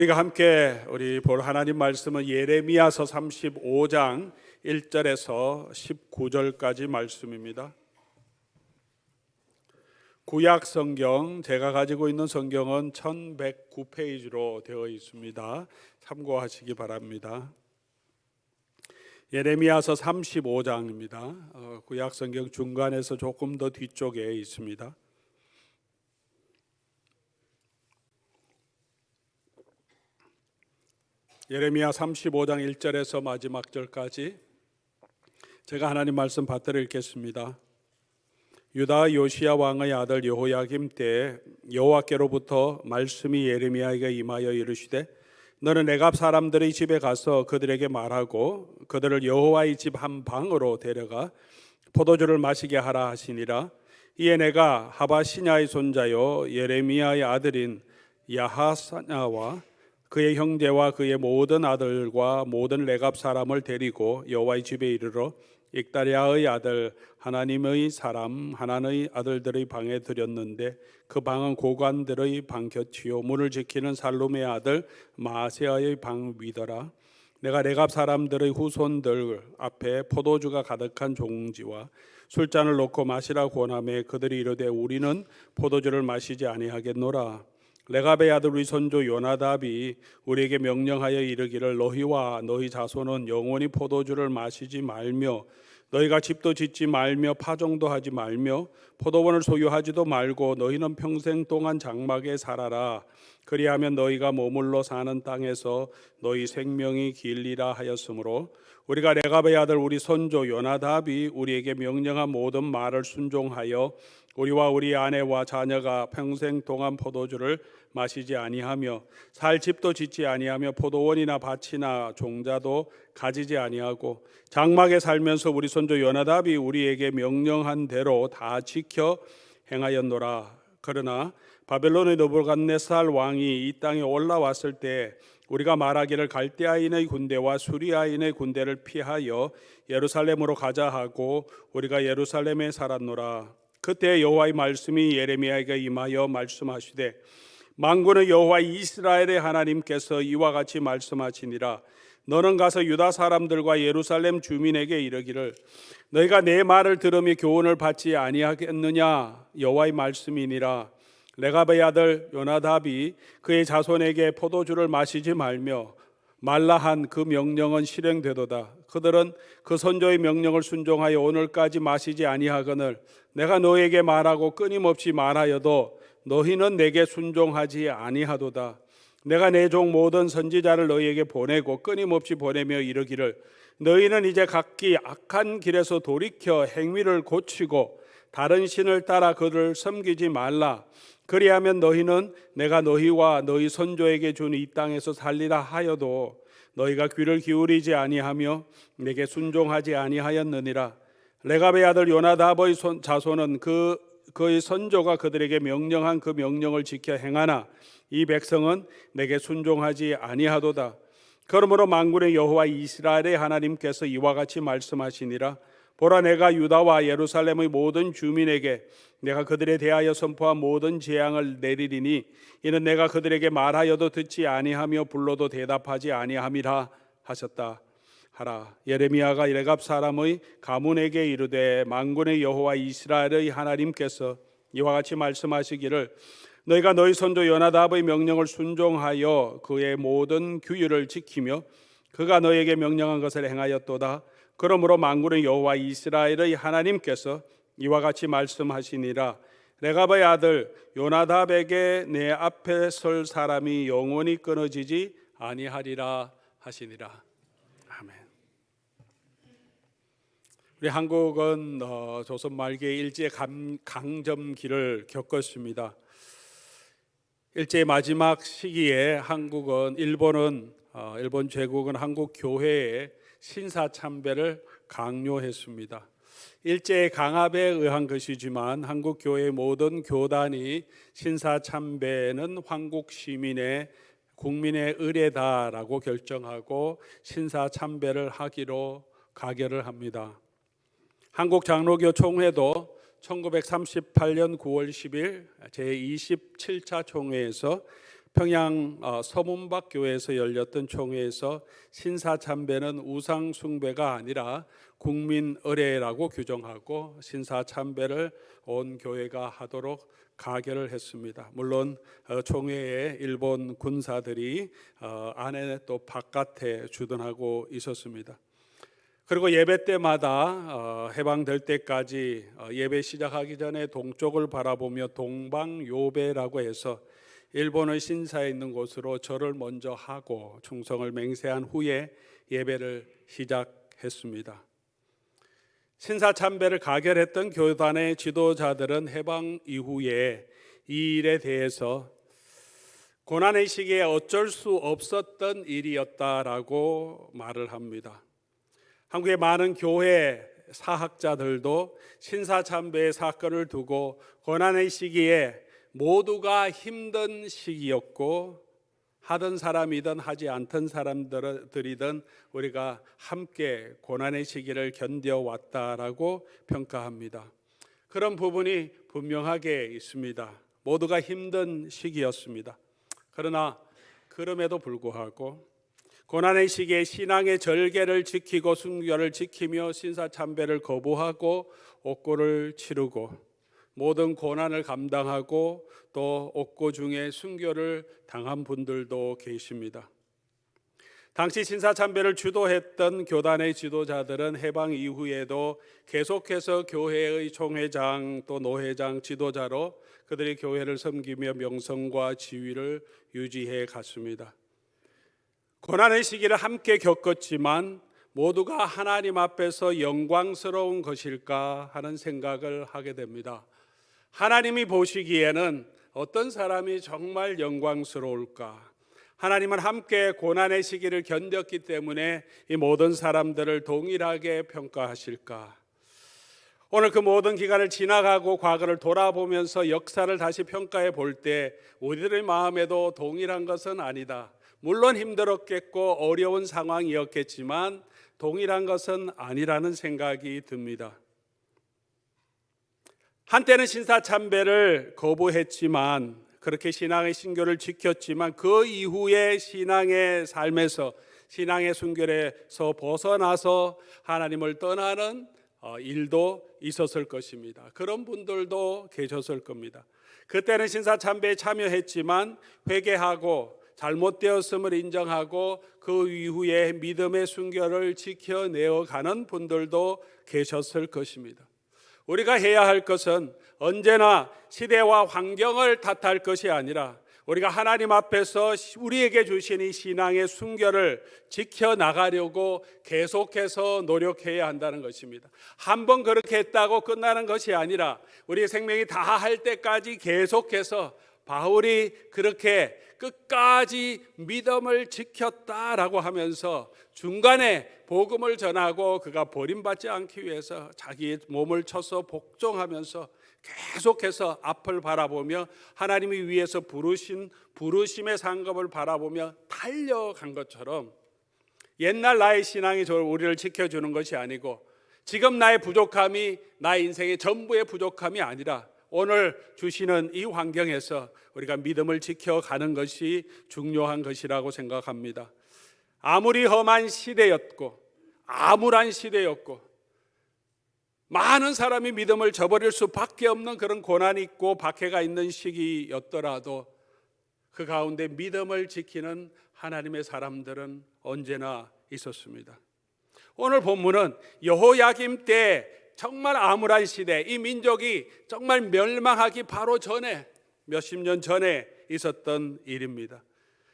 우리가 함께 볼 하나님 말씀은 예레미야서 35장 1절에서 19절까지 말씀입니다. 구약 성경, 제가 가지고 있는 성경은 1109페이지로 되어 있습니다. 참고하시기 바랍니다. 예레미야서 35장입니다. 구약 성경 중간에서 조금 더 뒤쪽에 있습니다. 예레미야 35장 1절에서 마지막 절까지 제가 하나님 말씀 받들어 읽겠습니다. 유다 요시야 왕의 아들 여호야김 때 여호와께로부터 말씀이 예레미야에게 임하여 이르시되 너는 레갑 사람들의 집에 가서 그들에게 말하고 그들을 여호와의 집 한 방으로 데려가 포도주를 마시게 하라 하시니라. 이에 내가 하바시냐의 손자요 예레미야의 아들인 야하사냐와 그의 형제와 그의 모든 아들과 모든 레갑 사람을 데리고 여호와의 집에 이르러 익다랴의 아들 하나님의 사람 하나의 아들들의 방에 들였는데 그 방은 고관들의 방 곁이요 문을 지키는 살룸의 아들 마아세아의 방 위더라. 내가 레갑 사람들의 후손들 앞에 포도주가 가득한 종지와 술잔을 놓고 마시라 권하매 그들이 이르되 우리는 포도주를 마시지 아니하겠노라. 레갑의 아들 우리 선조 요나답이 우리에게 명령하여 이르기를 너희와 너희 자손은 영원히 포도주를 마시지 말며 너희가 집도 짓지 말며 파종도 하지 말며 포도원을 소유하지도 말고 너희는 평생 동안 장막에 살아라. 그리하면 너희가 머물러 사는 땅에서 너희 생명이 길리라 하였으므로 우리가 레갑의 아들 우리 선조 요나답이 우리에게 명령한 모든 말을 순종하여 우리와 우리 아내와 자녀가 평생 동안 포도주를 마시지 아니하며 살 집도 짓지 아니하며 포도원이나 밭이나 종자도 가지지 아니하고 장막에 살면서 우리 선조 요나답이 우리에게 명령한 대로 다 지켜 행하였노라. 그러나 바벨론의 느부갓네살 왕이 이 땅에 올라왔을 때 우리가 말하기를 갈대아인의 군대와 수리아인의 군대를 피하여 예루살렘으로 가자 하고 우리가 예루살렘에 살았노라. 그때 여호와의 말씀이 예레미야에게 임하여 말씀하시되 만군의 여호와 이스라엘의 하나님께서 이와 같이 말씀하시니라. 너는 가서 유다 사람들과 예루살렘 주민에게 이르기를 너희가 내 말을 들으며 교훈을 받지 아니하겠느냐. 여호와의 말씀이니라. 레갑의 아들 요나답이 그의 자손에게 포도주를 마시지 말며 말라 한 그 명령은 실행되도다. 그들은 그 선조의 명령을 순종하여 오늘까지 마시지 아니하거늘 내가 너에게 말하고 끊임없이 말하여도 너희는 내게 순종하지 아니하도다. 내가 내 종 모든 선지자를 너희에게 보내고 끊임없이 보내며 이르기를 너희는 이제 각기 악한 길에서 돌이켜 행위를 고치고 다른 신을 따라 그들을 섬기지 말라. 그리하면 너희는 내가 너희와 너희 선조에게 준 이 땅에서 살리라 하여도 너희가 귀를 기울이지 아니하며 내게 순종하지 아니하였느니라. 레갑의 아들 요나답의 자손은 그의 선조가 그들에게 명령한 그 명령을 지켜 행하나 이 백성은 내게 순종하지 아니하도다. 그러므로 만군의 여호와 이스라엘의 하나님께서 이와 같이 말씀하시니라. 보라 내가 유다와 예루살렘의 모든 주민에게 내가 그들에 대하여 선포한 모든 재앙을 내리리니 이는 내가 그들에게 말하여도 듣지 아니하며 불러도 대답하지 아니함이라 하셨다 하라. 예레미야가 레갑 사람의 가문에게 이르되 만군의 여호와 이스라엘의 하나님께서 이와 같이 말씀하시기를 너희가 너희 선조 요나답의 명령을 순종하여 그의 모든 규율을 지키며 그가 너희에게 명령한 것을 행하였도다. 그러므로 만군의 여호와 이스라엘의 하나님께서 이와 같이 말씀하시니라. 레갑의 아들 요나답에게 내 앞에 설 사람이 영원히 끊어지지 아니하리라 하시니라. 아멘. 우리 한국은 조선 말기에 일제 강점기를 겪었습니다. 일제의 마지막 시기에 일본 제국은 한국 교회에 신사참배를 강요했습니다. 일제의 강압에 의한 것이지만 한국 교회의 모든 교단이 신사참배는 한국 시민의 국민의 의례다라고 결정하고 신사참배를 하기로 가결을 합니다. 한국 장로교 총회도 1938년 9월 10일 제27차 총회에서 평양 서문박 교회에서 열렸던 총회에서 신사참배는 우상 숭배가 아니라 국민 의례라고 규정하고 신사참배를 온 교회가 하도록 가결을 했습니다. 물론 총회에 일본 군사들이 안에 또 바깥에 주둔하고 있었습니다. 그리고 예배 때마다 해방될 때까지 예배 시작하기 전에 동쪽을 바라보며 동방요배라고 해서 일본의 신사에 있는 곳으로 절을 먼저 하고 충성을 맹세한 후에 예배를 시작했습니다. 신사참배를 가결했던 교단의 지도자들은 해방 이후에 이 일에 대해서 고난의 시기에 어쩔 수 없었던 일이었다라고 말을 합니다. 한국의 많은 교회 사학자들도 신사참배의 사건을 두고 고난의 시기에 모두가 힘든 시기였고 하던 사람이든 하지 않던 사람들이든 우리가 함께 고난의 시기를 견뎌왔다라고 평가합니다. 그런 부분이 분명하게 있습니다. 모두가 힘든 시기였습니다. 그러나 그럼에도 불구하고 고난의 시기에 신앙의 절개를 지키고 순교를 지키며 신사참배를 거부하고 옥고를 치르고 모든 고난을 감당하고 또 옥고 중에 순교를 당한 분들도 계십니다. 당시 신사참배를 주도했던 교단의 지도자들은 해방 이후에도 계속해서 교회의 총회장 또 노회장 지도자로 그들이 교회를 섬기며 명성과 지위를 유지해 갔습니다. 고난의 시기를 함께 겪었지만 모두가 하나님 앞에서 영광스러운 것일까 하는 생각을 하게 됩니다. 하나님이 보시기에는 어떤 사람이 정말 영광스러울까? 하나님은 함께 고난의 시기를 견뎠기 때문에 이 모든 사람들을 동일하게 평가하실까? 오늘 그 모든 기간을 지나가고 과거를 돌아보면서 역사를 다시 평가해 볼 때 우리들의 마음에도 동일한 것은 아니다. 물론 힘들었겠고 어려운 상황이었겠지만 동일한 것은 아니라는 생각이 듭니다. 한때는 신사참배를 거부했지만 그렇게 신앙의 신교를 지켰지만 그 이후에 신앙의 삶에서 신앙의 순결에서 벗어나서 하나님을 떠나는 일도 있었을 것입니다. 그런 분들도 계셨을 겁니다. 그때는 신사참배에 참여했지만 회개하고 잘못되었음을 인정하고 그 이후에 믿음의 순결을 지켜내어가는 분들도 계셨을 것입니다. 우리가 해야 할 것은 언제나 시대와 환경을 탓할 것이 아니라 우리가 하나님 앞에서 우리에게 주신 이 신앙의 순결을 지켜나가려고 계속해서 노력해야 한다는 것입니다. 한번 그렇게 했다고 끝나는 것이 아니라 우리 생명이 다할 때까지 계속해서 바울이 그렇게 끝까지 믿음을 지켰다라고 하면서 중간에 복음을 전하고 그가 버림받지 않기 위해서 자기의 몸을 쳐서 복종하면서 계속해서 앞을 바라보며 하나님이 위해서 부르신 부르심의 상급을 바라보며 달려간 것처럼 옛날 나의 신앙이 우리를 지켜주는 것이 아니고 지금 나의 부족함이 나의 인생의 전부의 부족함이 아니라 오늘 주시는 이 환경에서 우리가 믿음을 지켜가는 것이 중요한 것이라고 생각합니다. 아무리 험한 시대였고 암울한 시대였고 많은 사람이 믿음을 저버릴 수밖에 없는 그런 고난이 있고 박해가 있는 시기였더라도 그 가운데 믿음을 지키는 하나님의 사람들은 언제나 있었습니다. 오늘 본문은 여호야김 때 정말 암울한 시대, 이 민족이 정말 멸망하기 바로 전에 몇십 년 전에 있었던 일입니다.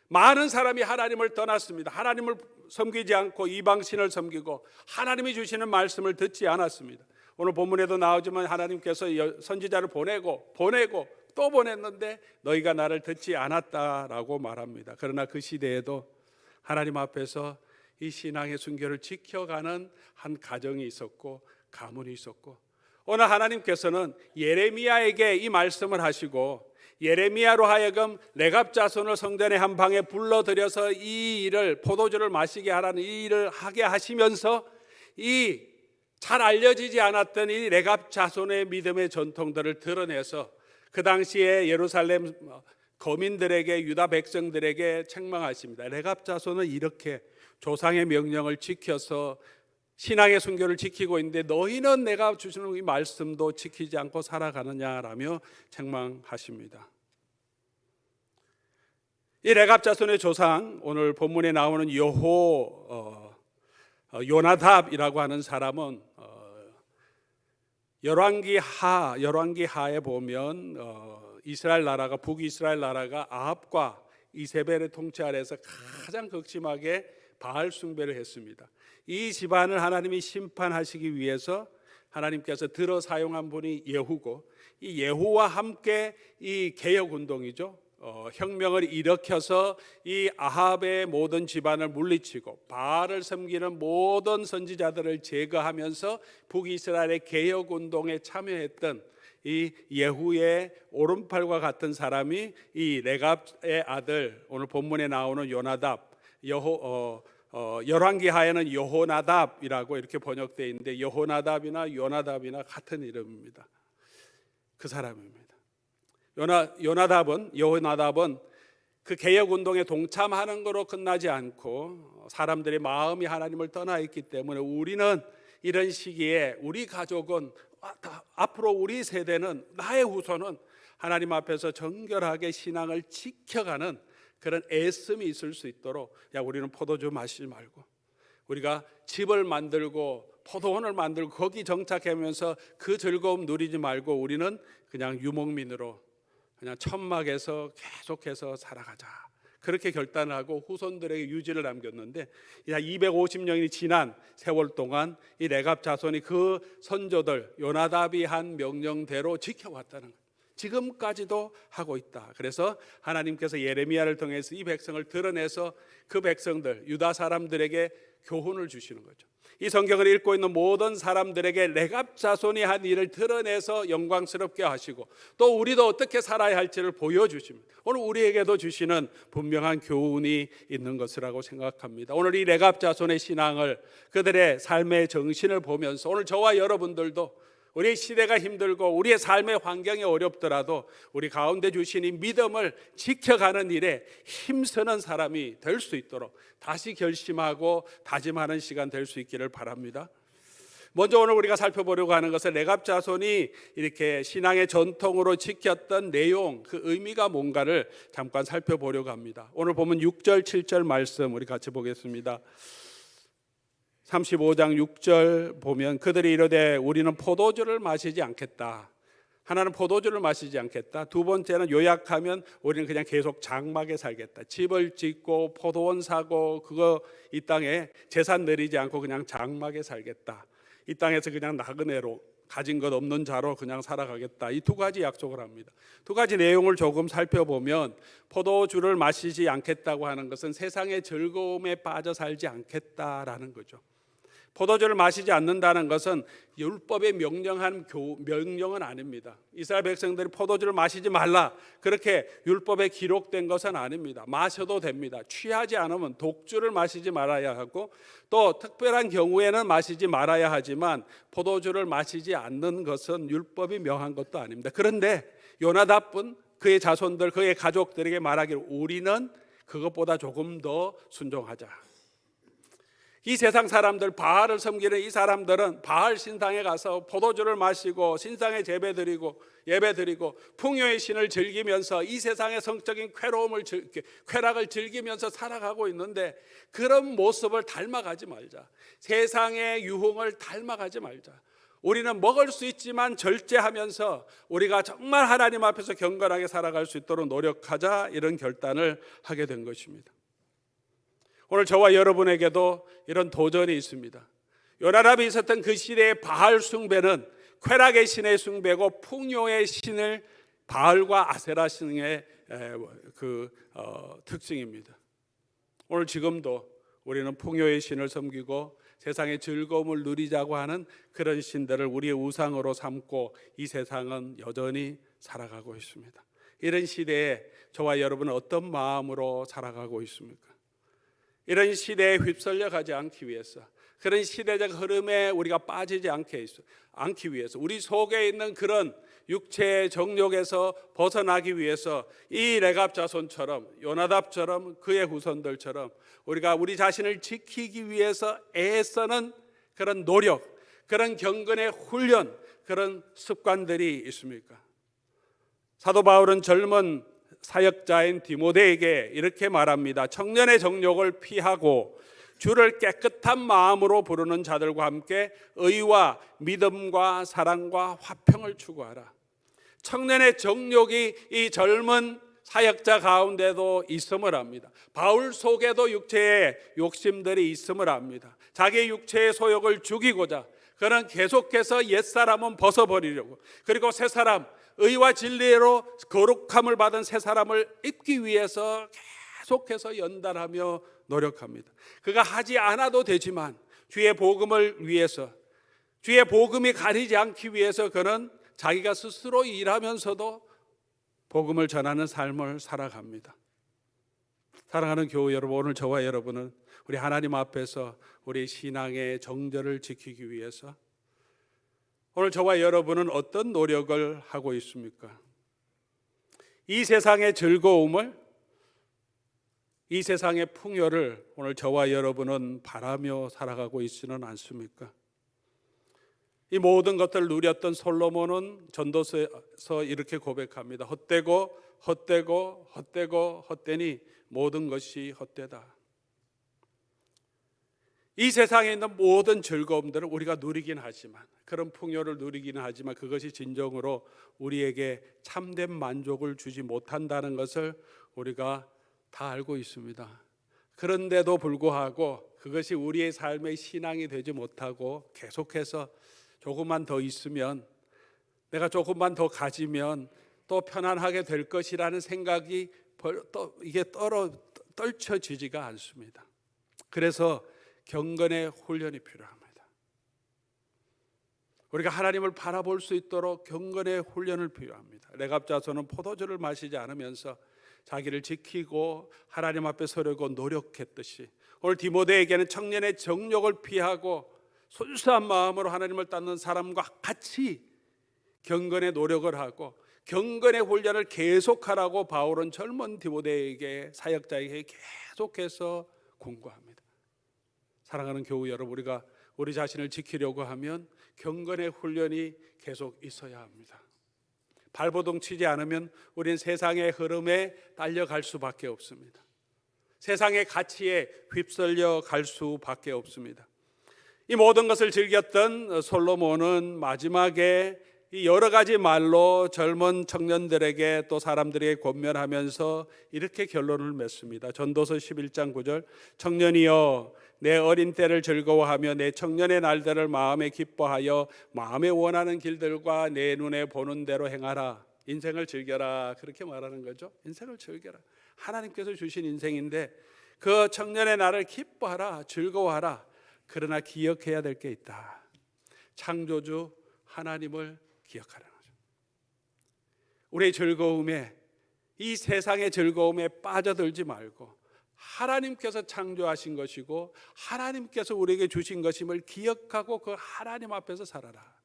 많은 사람이 하나님을 떠났습니다. 하나님을 섬기지 않고 이방신을 섬기고 하나님이 주시는 말씀을 듣지 않았습니다. 오늘 본문에도 나오지만 하나님께서 선지자를 보내고 또 보냈는데 너희가 나를 듣지 않았다라고 말합니다. 그러나 그 시대에도 하나님 앞에서 이 신앙의 순결을 지켜가는 한 가정이 있었고 가문이 있었고 오늘 하나님께서는 예레미야에게 이 말씀을 하시고 예레미야로 하여금 레갑 자손을 성전의 한 방에 불러들여서 이 일을 포도주를 마시게 하라는 이 일을 하게 하시면서 이 잘 알려지지 않았던 이 레갑 자손의 믿음의 전통들을 드러내서 그 당시에 예루살렘 거민들에게, 유다 백성들에게 책망하십니다. 레갑 자손은 이렇게 조상의 명령을 지켜서 신앙의 순교를 지키고 있는데 너희는 내가 주시는 이 말씀도 지키지 않고 살아가느냐라며 책망하십니다. 이 레갑 자손의 조상, 오늘 본문에 나오는 요나답이라고 하는 사람은 열왕기하에 보면 이스라엘 나라가, 북이스라엘 나라가 아합과 이세벨의 통치 아래에서 가장 극심하게 바알 숭배를 했습니다. 이 집안을 하나님이 심판하시기 위해서 하나님께서 들어 사용한 분이 예후고, 이 예후와 함께 이 개혁 운동이죠, 혁명을 일으켜서 이 아합의 모든 집안을 물리치고 바알을 섬기는 모든 선지자들을 제거하면서 북이스라엘의 개혁 운동에 참여했던 이 예후의 오른팔과 같은 사람이 이 레갑의 아들, 오늘 본문에 나오는 요나답, 열왕기하에는 여호나답이라고 이렇게 번역되어 있는데 여호나답이나 요나답이나 같은 이름입니다. 그 사람입니다. 여호나답은 그 개혁 운동에 동참하는 거로 끝나지 않고 사람들의 마음이 하나님을 떠나 있기 때문에 우리는 이런 시기에 우리 가족은, 앞으로 우리 세대는, 나의 후손은 하나님 앞에서 정결하게 신앙을 지켜가는 그런 애씀이 있을 수 있도록, 우리는 포도주 마시지 말고 우리가 집을 만들고 포도원을 만들고 거기 정착하면서 그 즐거움 누리지 말고 우리는 그냥 유목민으로 그냥 천막에서 계속해서 살아가자, 그렇게 결단을 하고 후손들에게 유지를 남겼는데 250년이 지난 세월 동안 이 레갑 자손이 그 선조들 요나답이 한 명령대로 지켜왔다는 거예요. 지금까지도 하고 있다. 그래서 하나님께서 예레미야를 통해서 이 백성을 드러내서 그 백성들, 유다 사람들에게 교훈을 주시는 거죠. 이 성경을 읽고 있는 모든 사람들에게 레갑 자손이 한 일을 드러내서 영광스럽게 하시고 또 우리도 어떻게 살아야 할지를 보여주십니다. 오늘 우리에게도 주시는 분명한 교훈이 있는 것이라고 생각합니다. 오늘 이 레갑 자손의 신앙을, 그들의 삶의 정신을 보면서 오늘 저와 여러분들도 우리의 시대가 힘들고 우리의 삶의 환경이 어렵더라도 우리 가운데 주신 이 믿음을 지켜가는 일에 힘쓰는 사람이 될 수 있도록 다시 결심하고 다짐하는 시간 될 수 있기를 바랍니다. 먼저 오늘 우리가 살펴보려고 하는 것은 레갑 자손이 이렇게 신앙의 전통으로 지켰던 내용, 그 의미가 뭔가를 잠깐 살펴보려고 합니다. 오늘 보면 6절 7절 말씀 우리 같이 보겠습니다. 35장 6절 보면 그들이 이르되 우리는 포도주를 마시지 않겠다. 하나는 포도주를 마시지 않겠다. 두 번째는 요약하면 우리는 그냥 계속 장막에 살겠다. 집을 짓고 포도원 사고 그거 이 땅에 재산 내리지 않고 그냥 장막에 살겠다. 이 땅에서 그냥 나그네로 가진 것 없는 자로 그냥 살아가겠다. 이 두 가지 약속을 합니다. 두 가지 내용을 조금 살펴보면 포도주를 마시지 않겠다고 하는 것은 세상의 즐거움에 빠져 살지 않겠다라는 거죠. 포도주를 마시지 않는다는 것은 율법에 명령은 아닙니다. 이스라엘 백성들이 포도주를 마시지 말라 그렇게 율법에 기록된 것은 아닙니다. 마셔도 됩니다. 취하지 않으면 독주를 마시지 말아야 하고 또 특별한 경우에는 마시지 말아야 하지만 포도주를 마시지 않는 것은 율법이 명한 것도 아닙니다. 그런데 요나답은 그의 자손들, 그의 가족들에게 말하기를 우리는 그것보다 조금 더 순종하자. 이 세상 사람들, 바알을 섬기는 이 사람들은 바알 신당에 가서 포도주를 마시고 신상에 예배드리고 풍요의 신을 즐기면서 이 세상의 성적인 쾌락을 즐기면서 살아가고 있는데 그런 모습을 닮아가지 말자. 세상의 유흥을 닮아가지 말자. 우리는 먹을 수 있지만 절제하면서 우리가 정말 하나님 앞에서 경건하게 살아갈 수 있도록 노력하자, 이런 결단을 하게 된 것입니다. 오늘 저와 여러분에게도 이런 도전이 있습니다. 요나답이 있었던 그 시대의 바알 숭배는 쾌락의 신의 숭배고 풍요의 신을 바알과 아세라 신의 특징입니다. 오늘 지금도 우리는 풍요의 신을 섬기고 세상의 즐거움을 누리자고 하는 그런 신들을 우리의 우상으로 삼고 이 세상은 여전히 살아가고 있습니다. 이런 시대에 저와 여러분은 어떤 마음으로 살아가고 있습니까? 이런 시대에 휩쓸려 가지 않기 위해서, 그런 시대적 흐름에 우리가 빠지지 않기 위해서, 우리 속에 있는 그런 육체의 정욕에서 벗어나기 위해서 이 레갑 자손처럼, 요나답처럼, 그의 후손들처럼 우리가 우리 자신을 지키기 위해서 애쓰는 그런 노력, 그런 경건의 훈련, 그런 습관들이 있습니까? 사도 바울은 젊은 사역자인 디모데에게 이렇게 말합니다. 청년의 정욕을 피하고 주를 깨끗한 마음으로 부르는 자들과 함께 의와 믿음과 사랑과 화평을 추구하라. 청년의 정욕이 이 젊은 사역자 가운데도 있음을 압니다. 바울 속에도 육체의 욕심들이 있음을 압니다. 자기의 육체의 소욕을 죽이고자 그는 계속해서 옛사람은 벗어버리려고, 그리고 새사람, 의와 진리로 거룩함을 받은 새사람을 입기 위해서 계속해서 연단하며 노력합니다. 그가 하지 않아도 되지만 주의 복음을 위해서, 주의 복음이 가리지 않기 위해서 그는 자기가 스스로 일하면서도 복음을 전하는 삶을 살아갑니다. 사랑하는 교우 여러분, 오늘 저와 여러분은 우리 하나님 앞에서 우리 신앙의 정절을 지키기 위해서 오늘 저와 여러분은 어떤 노력을 하고 있습니까? 이 세상의 즐거움을, 이 세상의 풍요를 오늘 저와 여러분은 바라며 살아가고 있지는 않습니까? 이 모든 것들을 누렸던 솔로몬은 전도서에서 이렇게 고백합니다. 헛되고 헛되고 헛되고 헛되니 모든 것이 헛되다. 이 세상에 있는 모든 즐거움들을 우리가 누리긴 하지만, 그런 풍요를 누리기는 하지만 그것이 진정으로 우리에게 참된 만족을 주지 못한다는 것을 우리가 다 알고 있습니다. 그런데도 불구하고 그것이 우리의 삶의 신앙이 되지 못하고 계속해서 조금만 더 있으면, 내가 조금만 더 가지면 또 편안하게 될 것이라는 생각이 이게 떨쳐지지가 않습니다. 그래서 경건의 훈련이 필요합니다. 우리가 하나님을 바라볼 수 있도록 경건의 훈련을 필요합니다. 레갑 자손은 포도주를 마시지 않으면서 자기를 지키고 하나님 앞에 서려고 노력했듯이, 오늘 디모데에게는 청년의 정욕을 피하고 순수한 마음으로 하나님을 따르는 사람과 같이 경건의 노력을 하고 경건의 훈련을 계속하라고 바울은 젊은 디모데에게, 사역자에게 계속해서 권고합니다. 사랑하는 교우 여러분, 우리가 우리 자신을 지키려고 하면 경건의 훈련이 계속 있어야 합니다. 발버둥 치지 않으면 우리는 세상의 흐름에 딸려갈 수밖에 없습니다. 세상의 가치에 휩쓸려 갈 수밖에 없습니다. 이 모든 것을 즐겼던 솔로몬은 마지막에 이 여러 가지 말로 젊은 청년들에게 또 사람들에게 권면하면서 이렇게 결론을 맺습니다. 전도서 11장 9절, 청년이여 내 어린 때를 즐거워하며 내 청년의 날들을 마음에 기뻐하여 마음에 원하는 길들과 내 눈에 보는 대로 행하라. 인생을 즐겨라, 그렇게 말하는 거죠. 인생을 즐겨라. 하나님께서 주신 인생인데 그 청년의 날을 기뻐하라, 즐거워하라. 그러나 기억해야 될 게 있다. 창조주 하나님을 기억하라는 거죠. 우리의 즐거움에, 이 세상의 즐거움에 빠져들지 말고 하나님께서 창조하신 것이고 하나님께서 우리에게 주신 것임을 기억하고 그 하나님 앞에서 살아라.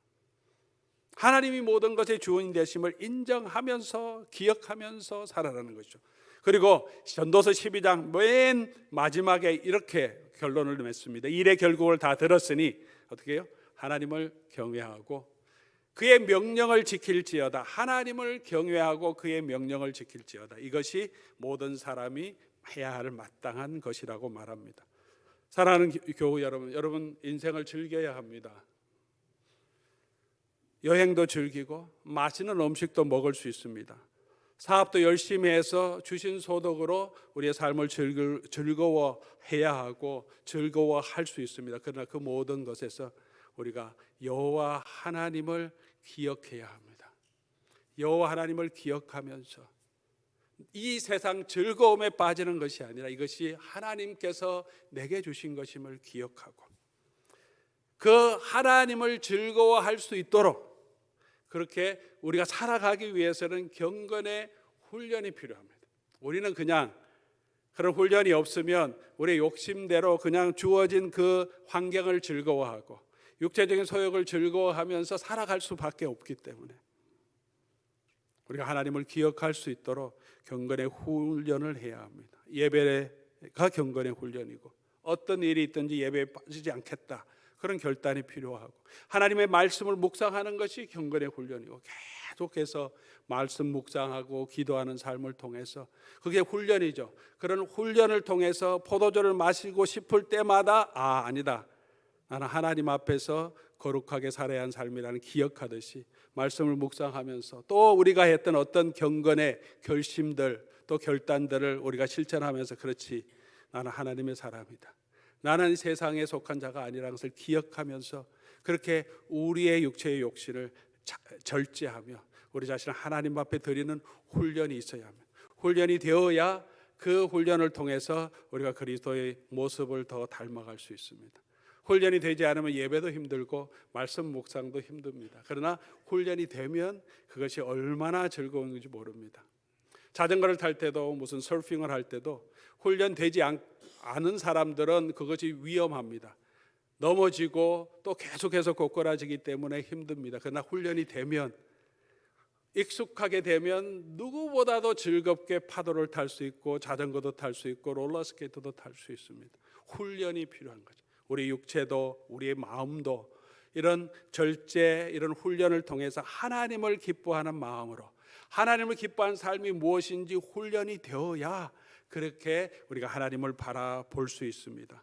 하나님이 모든 것의 주인 되심을 인정하면서 기억하면서 살아라는 것이죠. 그리고 전도서 12장 맨 마지막에 이렇게 결론을 맺습니다. 일의 결국을 다 들었으니 어떻게 해요? 하나님을 경외하고 그의 명령을 지킬지어다. 하나님을 경외하고 그의 명령을 지킬지어다. 이것이 모든 사람이 해야 할 마땅한 것이라고 말합니다. 사랑하는 교우 여러분, 여러분 인생을 즐겨야 합니다. 여행도 즐기고 맛있는 음식도 먹을 수 있습니다. 사업도 열심히 해서 주신 소득으로 우리의 삶을 즐거워해야 하고 즐거워할 수 있습니다. 그러나 그 모든 것에서 우리가 여호와 하나님을 기억해야 합니다. 여호와 하나님을 기억하면서 이 세상 즐거움에 빠지는 것이 아니라 이것이 하나님께서 내게 주신 것임을 기억하고 그 하나님을 즐거워할 수 있도록 그렇게 우리가 살아가기 위해서는 경건의 훈련이 필요합니다. 우리는 그냥 그런 훈련이 없으면 우리 욕심대로 그냥 주어진 그 환경을 즐거워하고 육체적인 소욕을 즐거워하면서 살아갈 수밖에 없기 때문에 우리가 하나님을 기억할 수 있도록 경건의 훈련을 해야 합니다. 예배가 경건의 훈련이고 어떤 일이 있든지 예배에 빠지지 않겠다, 그런 결단이 필요하고 하나님의 말씀을 묵상하는 것이 경건의 훈련이고 계속해서 말씀 묵상하고 기도하는 삶을 통해서 그게 훈련이죠. 그런 훈련을 통해서 포도주를 마시고 싶을 때마다 아니다, 나는 하나님 앞에서 거룩하게 살아야 하는 삶이라는 기억하듯이 말씀을 묵상하면서 또 우리가 했던 어떤 경건의 결심들 또 결단들을 우리가 실천하면서 그렇지, 나는 하나님의 사람이다, 나는 세상에 속한 자가 아니라는 것을 기억하면서 그렇게 우리의 육체의 욕심을 절제하며 우리 자신을 하나님 앞에 드리는 훈련이 있어야 합니다. 훈련이 되어야 그 훈련을 통해서 우리가 그리스도의 모습을 더 닮아갈 수 있습니다. 훈련이 되지 않으면 예배도 힘들고 말씀 묵상도 힘듭니다. 그러나 훈련이 되면 그것이 얼마나 즐거운지 모릅니다. 자전거를 탈 때도 무슨 서핑을 할 때도 훈련되지 않은 사람들은 그것이 위험합니다. 넘어지고 또 계속해서 고꾸라지기 때문에 힘듭니다. 그러나 훈련이 되면, 익숙하게 되면 누구보다도 즐겁게 파도를 탈 수 있고 자전거도 탈 수 있고 롤러스케이트도 탈 수 있습니다. 훈련이 필요한 거죠. 우리 육체도 우리의 마음도 이런 절제, 이런 훈련을 통해서 하나님을 기뻐하는 마음으로, 하나님을 기뻐하는 삶이 무엇인지 훈련이 되어야 그렇게 우리가 하나님을 바라볼 수 있습니다.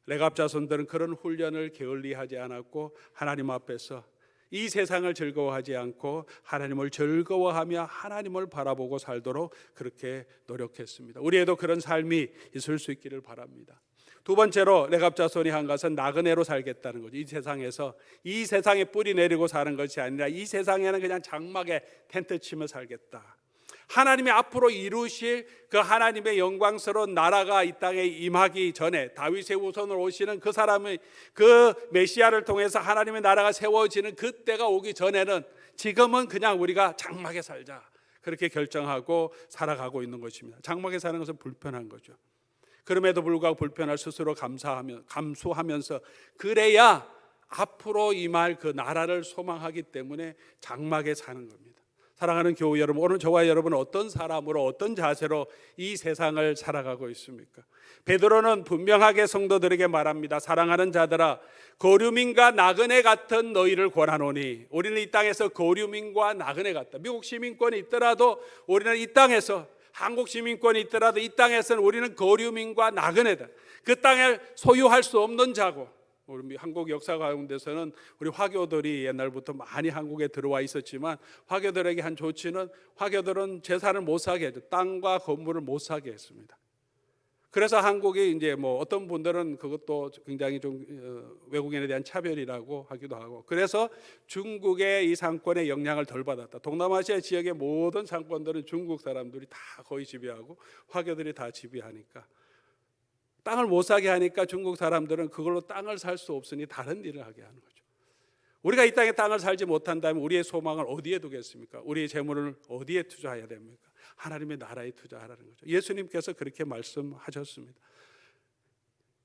레갑 자손들은 그런 훈련을 게을리하지 않았고 하나님 앞에서 이 세상을 즐거워하지 않고 하나님을 즐거워하며 하나님을 바라보고 살도록 그렇게 노력했습니다. 우리에도 그런 삶이 있을 수 있기를 바랍니다. 두 번째로 레갑 자손이 한 것은 나그네로 살겠다는 거죠. 이 세상에서 이 세상에 뿌리 내리고 사는 것이 아니라 이 세상에는 그냥 장막에 텐트 치며 살겠다. 하나님이 앞으로 이루실 그 하나님의 영광스러운 나라가 이 땅에 임하기 전에, 다윗의 후손으로 오시는 그 사람의 그 메시아를 통해서 하나님의 나라가 세워지는 그때가 오기 전에는 지금은 그냥 우리가 장막에 살자, 그렇게 결정하고 살아가고 있는 것입니다. 장막에 사는 것은 불편한 거죠. 그럼에도 불구하고 불편을 스스로 감수하면서 그래야 앞으로 임할 그 나라를 소망하기 때문에 장막에 사는 겁니다. 사랑하는 교우 여러분, 오늘 저와 여러분은 어떤 사람으로, 어떤 자세로 이 세상을 살아가고 있습니까? 베드로는 분명하게 성도들에게 말합니다. 사랑하는 자들아, 거류민과 나그네 같은 너희를 권하노니. 우리는 이 땅에서 거류민과 나그네 같다. 미국 시민권이 있더라도 우리는 이 땅에서, 한국 시민권이 있더라도 이 땅에서는 우리는 거류민과 나그네다. 그 땅을 소유할 수 없는 자고, 우리 한국 역사 가운데서는 우리 화교들이 옛날부터 많이 한국에 들어와 있었지만 화교들에게 한 조치는, 화교들은 재산을 못 사게 했죠. 땅과 건물을 못 사게 했습니다. 그래서 한국이 이제 뭐 어떤 분들은 그것도 굉장히 좀 외국인에 대한 차별이라고 하기도 하고, 그래서 중국의 이 상권의 영향을 덜 받았다. 동남아시아 지역의 모든 상권들은 중국 사람들이 다 거의 지배하고 화교들이 다 지배하니까, 땅을 못 사게 하니까 중국 사람들은 그걸로 땅을 살 수 없으니 다른 일을 하게 하는 거죠. 우리가 이 땅에 땅을 살지 못한다면 우리의 소망을 어디에 두겠습니까? 우리의 재물을 어디에 투자해야 됩니까? 하나님의 나라에 투자하라는 거죠. 예수님께서 그렇게 말씀하셨습니다.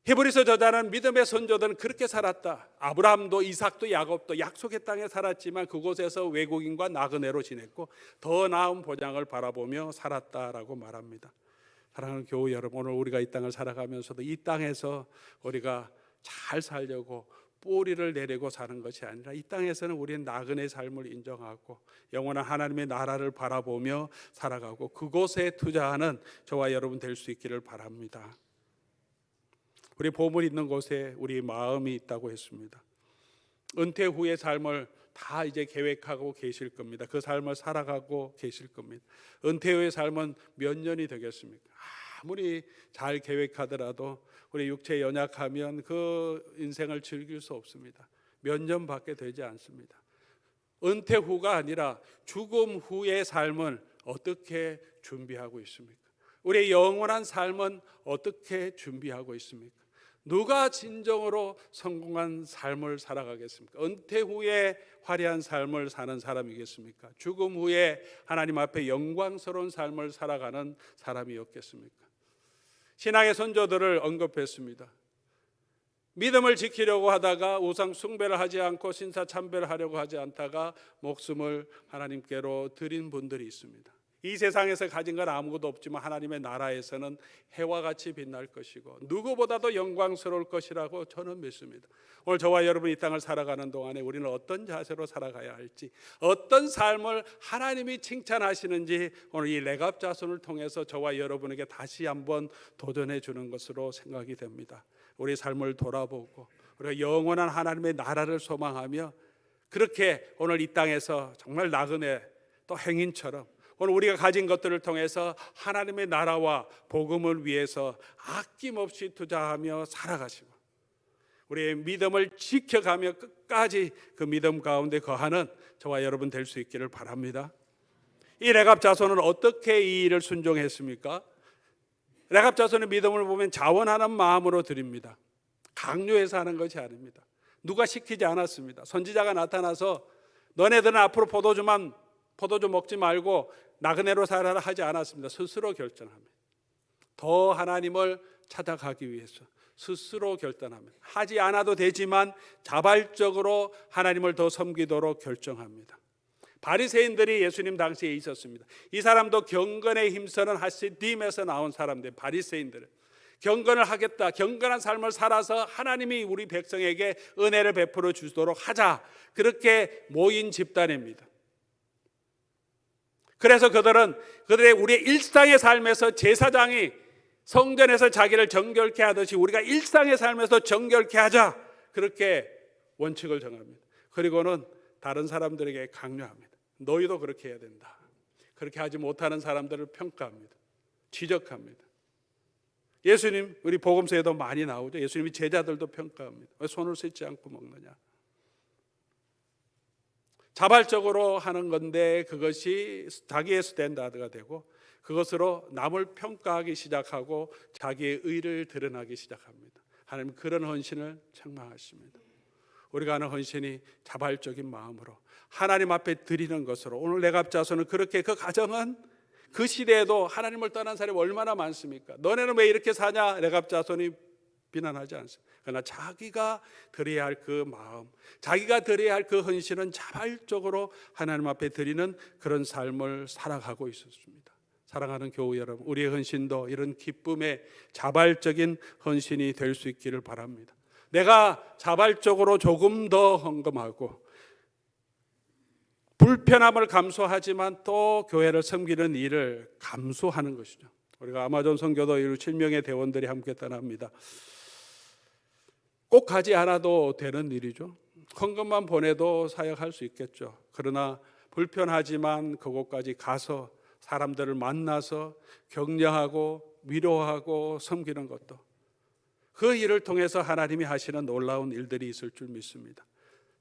히브리서 저자는 믿음의 선조들은 그렇게 살았다. 아브라함도 이삭도 야곱도 약속의 땅에 살았지만 그곳에서 외국인과 나그네로 지냈고 더 나은 보장을 바라보며 살았다라고 말합니다. 사랑하는 교우 여러분, 오늘 우리가 이 땅을 살아가면서도 이 땅에서 우리가 잘 살려고 뿌리를 내리고 사는 것이 아니라 이 땅에서는 우리는 나그네 삶을 인정하고 영원한 하나님의 나라를 바라보며 살아가고 그곳에 투자하는 저와 여러분 될 수 있기를 바랍니다. 우리 보물 있는 곳에 우리 마음이 있다고 했습니다. 은퇴 후의 삶을 다 이제 계획하고 계실 겁니다. 그 삶을 살아가고 계실 겁니다. 은퇴 후의 삶은 몇 년이 되겠습니까? 아무리 잘 계획하더라도 우리 육체 연약하면 그 인생을 즐길 수 없습니다. 몇 년밖에 되지 않습니다. 은퇴 후가 아니라 죽음 후의 삶을 어떻게 준비하고 있습니까? 우리의 영원한 삶은 어떻게 준비하고 있습니까? 누가 진정으로 성공한 삶을 살아가겠습니까? 은퇴 후에 화려한 삶을 사는 사람이겠습니까? 죽음 후에 하나님 앞에 영광스러운 삶을 살아가는 사람이었겠습니까? 신앙의 선조들을 언급했습니다. 믿음을 지키려고 하다가 우상 숭배를 하지 않고 신사 참배를 하려고 하지 않다가 목숨을 하나님께로 드린 분들이 있습니다. 이 세상에서 가진 건 아무것도 없지만 하나님의 나라에서는 해와 같이 빛날 것이고 누구보다도 영광스러울 것이라고 저는 믿습니다. 오늘 저와 여러분이 이 땅을 살아가는 동안에 우리는 어떤 자세로 살아가야 할지, 어떤 삶을 하나님이 칭찬하시는지 오늘 이 레갑자손을 통해서 저와 여러분에게 다시 한번 도전해 주는 것으로 생각이 됩니다. 우리 삶을 돌아보고 우리가 영원한 하나님의 나라를 소망하며 그렇게 오늘 이 땅에서 정말 나그네 또 행인처럼 오늘 우리가 가진 것들을 통해서 하나님의 나라와 복음을 위해서 아낌없이 투자하며 살아가시고 우리의 믿음을 지켜가며 끝까지 그 믿음 가운데 거하는 저와 여러분 될 수 있기를 바랍니다. 이 레갑 자손은 어떻게 이 일을 순종했습니까? 레갑 자손의 믿음을 보면 자원하는 마음으로 드립니다. 강요해서 하는 것이 아닙니다. 누가 시키지 않았습니다. 선지자가 나타나서 너네들은 앞으로 포도주 먹지 말고 나그네로 살아라 하지 않았습니다. 스스로 결정합니다. 더 하나님을 찾아가기 위해서 스스로 결단합니다. 하지 않아도 되지만 자발적으로 하나님을 더 섬기도록 결정합니다. 바리새인들이 예수님 당시에 있었습니다. 이 사람도 경건에 힘쓰는 하시딤에서 나온 사람들, 바리새인들은 경건을 하겠다, 경건한 삶을 살아서 하나님이 우리 백성에게 은혜를 베풀어 주도록 하자, 그렇게 모인 집단입니다. 그래서 그들의 우리의 일상의 삶에서 제사장이 성전에서 자기를 정결케 하듯이 우리가 일상의 삶에서 정결케 하자, 그렇게 원칙을 정합니다. 그리고는 다른 사람들에게 강요합니다. 너희도 그렇게 해야 된다. 그렇게 하지 못하는 사람들을 평가합니다. 지적합니다. 예수님, 우리 복음서에도 많이 나오죠. 예수님이 제자들도 평가합니다. 왜 손을 씻지 않고 먹느냐. 자발적으로 하는 건데 그것이 자기의 스탠다드가 되고 그것으로 남을 평가하기 시작하고 자기의 의를 드러나기 시작합니다. 하나님 그런 헌신을 책망하십니다. 우리가 하는 헌신이 자발적인 마음으로 하나님 앞에 드리는 것으로, 오늘 레갑자손은 그렇게 그 가정은 그 시대에도 하나님을 떠난 사람이 얼마나 많습니까? 너네는 왜 이렇게 사냐? 레갑자손이 비난하지 않습니다. 그러나 자기가 드려야 할 그 마음, 자기가 드려야 할 그 헌신은 자발적으로 하나님 앞에 드리는 그런 삶을 살아가고 있었습니다. 사랑하는 교우 여러분, 우리의 헌신도 이런 기쁨의 자발적인 헌신이 될 수 있기를 바랍니다. 내가 자발적으로 조금 더 헌금하고 불편함을 감수하지만 또 교회를 섬기는 일을 감수하는 것이죠. 우리가 아마존 선교도 7명의 대원들이 함께 떠납니다. 꼭 가지 않아도 되는 일이죠. 헌금만 보내도 사역할 수 있겠죠. 그러나 불편하지만 그곳까지 가서 사람들을 만나서 격려하고 위로하고 섬기는 것도, 그 일을 통해서 하나님이 하시는 놀라운 일들이 있을 줄 믿습니다.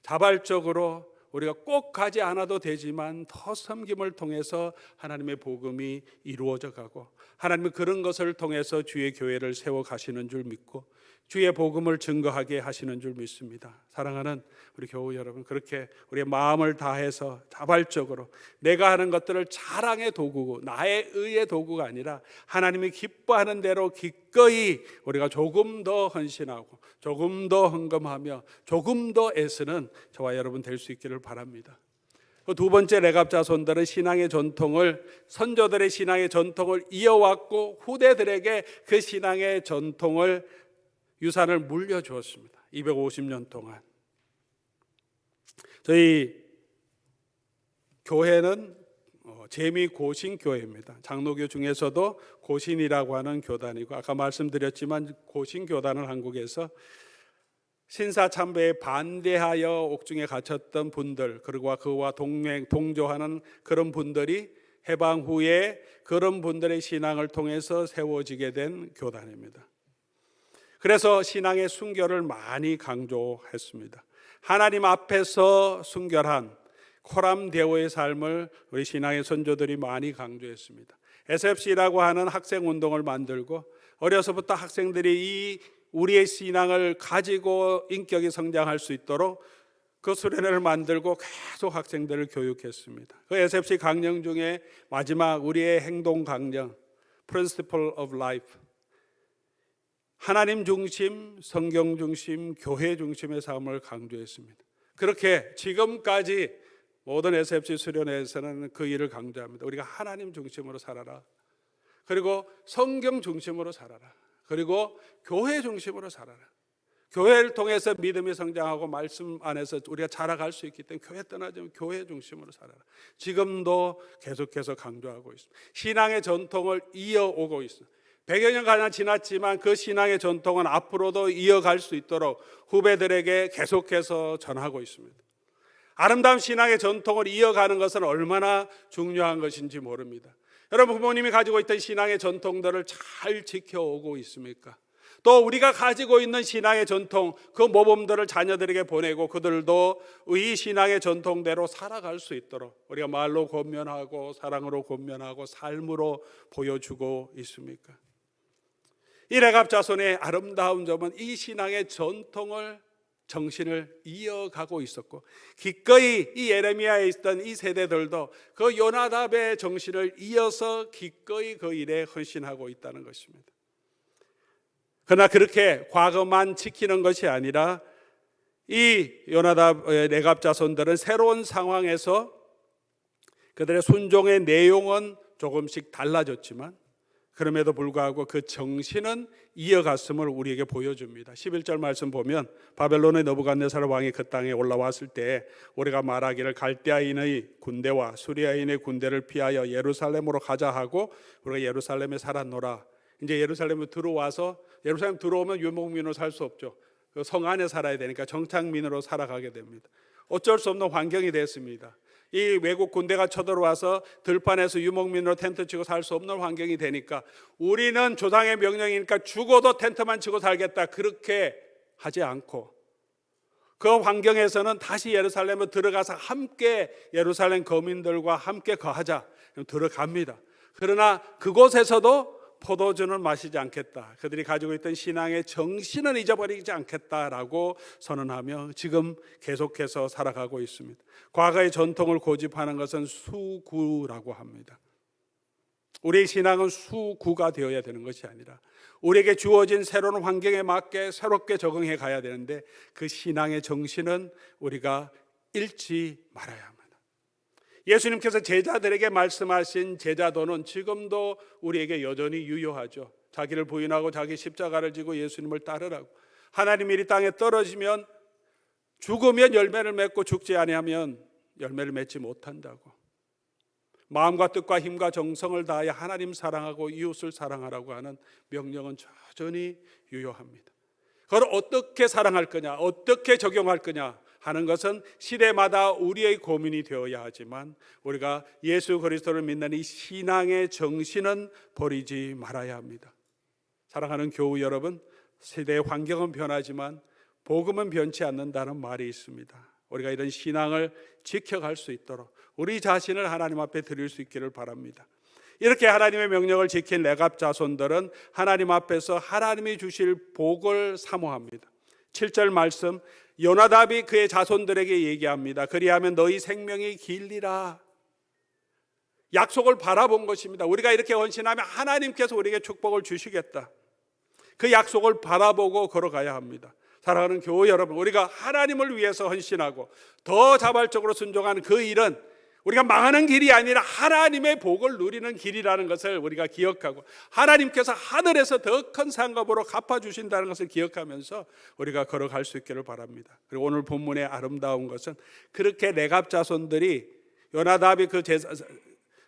자발적으로 우리가 꼭 가지 않아도 되지만 더 섬김을 통해서 하나님의 복음이 이루어져 가고 하나님은 그런 것을 통해서 주의 교회를 세워 가시는 줄 믿고 주의 복음을 증거하게 하시는 줄 믿습니다. 사랑하는 우리 교우 여러분, 그렇게 우리의 마음을 다해서 자발적으로 내가 하는 것들을 자랑의 도구고 나의 의의 도구가 아니라 하나님이 기뻐하는 대로 기꺼이 우리가 조금 더 헌신하고 조금 더 헌금하며 조금 더 애쓰는 저와 여러분 될 수 있기를 바랍니다. 두 번째, 레갑 자손들은 신앙의 전통을, 선조들의 신앙의 전통을 이어왔고 후대들에게 그 신앙의 전통을, 유산을 물려주었습니다. 250년 동안. 저희 교회는 재미고신교회입니다. 장로교 중에서도 고신이라고 하는 교단이고, 아까 말씀드렸지만 고신교단은 한국에서 신사참배에 반대하여 옥중에 갇혔던 분들, 그리고 그와 동조하는 그런 분들이 해방 후에 그런 분들의 신앙을 통해서 세워지게 된 교단입니다. 그래서 신앙의 순결을 많이 강조했습니다. 하나님 앞에서 순결한 코람데오의 삶을 우리 신앙의 선조들이 많이 강조했습니다. SFC라고 하는 학생운동을 만들고 어려서부터 학생들이 이 우리의 신앙을 가지고 인격이 성장할 수 있도록 그 수련회를 만들고 계속 학생들을 교육했습니다. 그 SFC 강령 중에 마지막 우리의 행동 강령, Principle of Life, 하나님 중심, 성경 중심, 교회 중심의 삶을 강조했습니다. 그렇게 지금까지 모든 SFC 수련회에서는 그 일을 강조합니다. 우리가 하나님 중심으로 살아라. 그리고 성경 중심으로 살아라. 그리고 교회 중심으로 살아라. 교회를 통해서 믿음이 성장하고 말씀 안에서 우리가 자라갈 수 있기 때문에 교회 떠나지 말고 교회 중심으로 살아라. 지금도 계속해서 강조하고 있습니다. 신앙의 전통을 이어오고 있습니다. 100여 년가량 지났지만 그 신앙의 전통은 앞으로도 이어갈 수 있도록 후배들에게 계속해서 전하고 있습니다. 아름다운 신앙의 전통을 이어가는 것은 얼마나 중요한 것인지 모릅니다. 여러분, 부모님이 가지고 있던 신앙의 전통들을 잘 지켜오고 있습니까? 또 우리가 가지고 있는 신앙의 전통, 그 모범들을 자녀들에게 보내고 그들도 이 신앙의 전통대로 살아갈 수 있도록 우리가 말로 권면하고 사랑으로 권면하고 삶으로 보여주고 있습니까? 이 레갑자손의 아름다운 점은 이 신앙의 전통을, 정신을 이어가고 있었고, 기꺼이 이 예레미야에 있던 이 세대들도 그 요나답의 정신을 이어서 기꺼이 그 일에 헌신하고 있다는 것입니다. 그러나 그렇게 과거만 지키는 것이 아니라 이 요나답 레갑 자손들은 새로운 상황에서 그들의 순종의 내용은 조금씩 달라졌지만 그럼에도 불구하고 그 정신은 이어갔음을 우리에게 보여줍니다. 11절 말씀 보면 바벨론의 느부갓네살 왕이 그 땅에 올라왔을 때 우리가 말하기를 갈대아인의 군대와 수리아인의 군대를 피하여 예루살렘으로 가자 하고 우리가 예루살렘에 살았노라. 이제 예루살렘에 들어와서 예루살렘 들어오면 유목민으로 살 수 없죠. 성 안에 살아야 되니까 정착민으로 살아가게 됩니다. 어쩔 수 없는 환경이 됐습니다. 이 외국 군대가 쳐들어와서 들판에서 유목민으로 텐트 치고 살 수 없는 환경이 되니까 우리는 조상의 명령이니까 죽어도 텐트만 치고 살겠다, 그렇게 하지 않고 그 환경에서는 다시 예루살렘에 들어가서 함께 예루살렘 거민들과 함께 거하자 들어갑니다. 그러나 그곳에서도 포도주는 마시지 않겠다, 그들이 가지고 있던 신앙의 정신은 잊어버리지 않겠다라고 선언하며 지금 계속해서 살아가고 있습니다. 과거의 전통을 고집하는 것은 수구라고 합니다. 우리의 신앙은 수구가 되어야 되는 것이 아니라 우리에게 주어진 새로운 환경에 맞게 새롭게 적응해 가야 되는데 그 신앙의 정신은 우리가 잃지 말아야 합니다. 예수님께서 제자들에게 말씀하신 제자도는 지금도 우리에게 여전히 유효하죠. 자기를 부인하고 자기 십자가를 지고 예수님을 따르라고. 하나님이 이 땅에 떨어지면 죽으면 열매를 맺고 죽지 아니하면 열매를 맺지 못한다고. 마음과 뜻과 힘과 정성을 다하여 하나님 사랑하고 이웃을 사랑하라고 하는 명령은 여전히 유효합니다. 그걸 어떻게 사랑할 거냐, 어떻게 적용할 거냐 하는 것은 시대마다 우리의 고민이 되어야 하지만 우리가 예수 그리스도를 믿는 이 신앙의 정신은 버리지 말아야 합니다. 사랑하는 교우 여러분, 세대의 환경은 변하지만 복음은 변치 않는다는 말이 있습니다. 우리가 이런 신앙을 지켜갈 수 있도록 우리 자신을 하나님 앞에 드릴 수 있기를 바랍니다. 이렇게 하나님의 명령을 지킨 레갑 자손들은 하나님 앞에서 하나님이 주실 복을 사모합니다. 7절 말씀, 요나답이 그의 자손들에게 얘기합니다. 그리하면 너희 생명이 길리라. 약속을 바라본 것입니다. 우리가 이렇게 헌신하면 하나님께서 우리에게 축복을 주시겠다. 그 약속을 바라보고 걸어가야 합니다. 사랑하는 교우 여러분, 우리가 하나님을 위해서 헌신하고 더 자발적으로 순종하는 그 일은 우리가 망하는 길이 아니라 하나님의 복을 누리는 길이라는 것을 우리가 기억하고 하나님께서 하늘에서 더 큰 상급으로 갚아주신다는 것을 기억하면서 우리가 걸어갈 수 있기를 바랍니다. 그리고 오늘 본문의 아름다운 것은 그렇게 레갑 자손들이 요나답이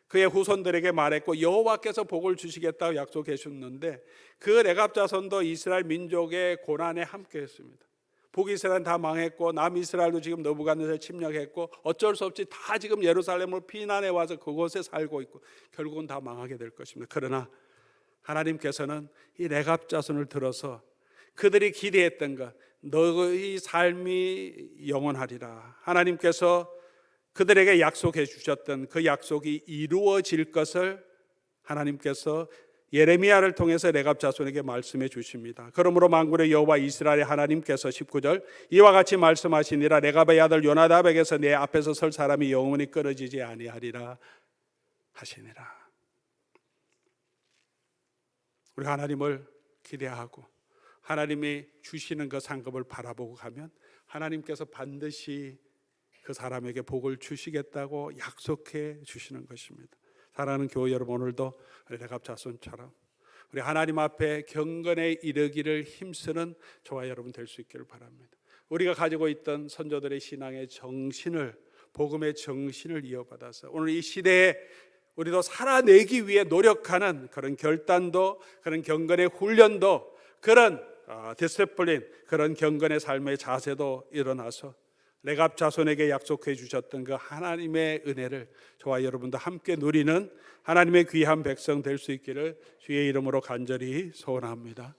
그의 후손들에게 말했고 여호와께서 복을 주시겠다고 약속해 주셨는데 그 레갑 자손도 이스라엘 민족의 고난에 함께했습니다. 북이스라엘은 다 망했고 남이스라엘도 지금 느부갓네살 침략했고 어쩔 수 없이 다 지금 예루살렘으로 피난해 와서 그곳에 살고 있고 결국은 다 망하게 될 것입니다. 그러나 하나님께서는 이 레갑 자손을 들어서 그들이 기대했던 것, 너희 삶이 영원하리라, 하나님께서 그들에게 약속해 주셨던 그 약속이 이루어질 것을 하나님께서 예레미야를 통해서 레갑 자손에게 말씀해 주십니다. 그러므로 만군의 여호와 이스라엘의 하나님께서 19절 이와 같이 말씀하시니라. 레갑의 아들 요나답에게서 내 앞에서 설 사람이 영원히 끊어지지 아니하리라 하시니라. 우리가 하나님을 기대하고 하나님이 주시는 그 상급을 바라보고 가면 하나님께서 반드시 그 사람에게 복을 주시겠다고 약속해 주시는 것입니다. 사랑하는 교회 여러분, 오늘도 레갑 자손처럼 우리 하나님 앞에 경건에 이르기를 힘쓰는 저와 여러분 될 수 있기를 바랍니다. 우리가 가지고 있던 선조들의 신앙의 정신을, 복음의 정신을 이어받아서 오늘 이 시대에 우리도 살아내기 위해 노력하는 그런 결단도, 그런 경건의 훈련도, 그런 디스플린, 그런 경건의 삶의 자세도 일어나서 레갑 자손에게 약속해 주셨던 그 하나님의 은혜를 저와 여러분도 함께 누리는 하나님의 귀한 백성 될 수 있기를 주의 이름으로 간절히 소원합니다.